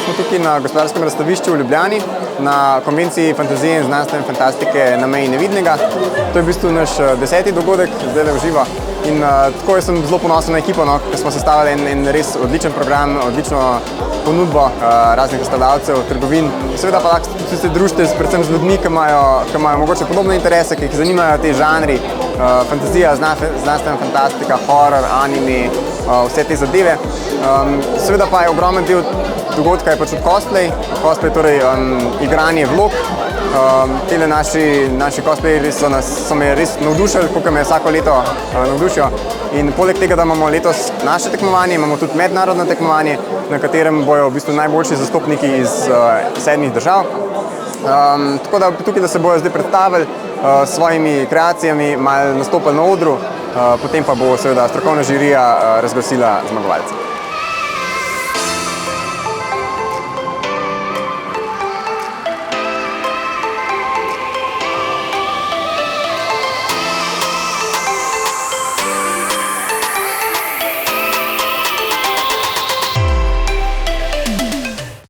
smo tukaj na gospodarskem razstavišču v Ljubljani, na konvenciji fantazije in znanstvene fantastike Na meji nevidnega. To je v bistvu naš 10. dogodek, zdaj v živo. In tako sem zelo ponosen na ekipo, ker smo sestavili en res odličen program, odlično ponudbo raznih razstavljavcev, trgovin. Seveda pa lahko tudi se družite predvsem z ljudmi, ki imajo mogoče podobne interese, ki jih zanimajo te žanri, fantazija, znanstvena fantastika, horror, anime, vse te zadeve. Seveda pa je ogromen del dogodka je pač cosplay, torej igranje vlog. Tele naši cosplayerji so me res navdušili, koliko me vsako leto navdušijo. In poleg tega, da imamo letos naše tekmovanje, imamo tudi mednarodno tekmovanje, na katerem bojo v bistvu najboljši zastopniki iz 7 držav. Tako da tukaj, da se bojo zdaj predstavili s svojimi kreacijami, malo nastopili na odru, potem pa bo seveda strokovna žirija razglasila zmagovalce.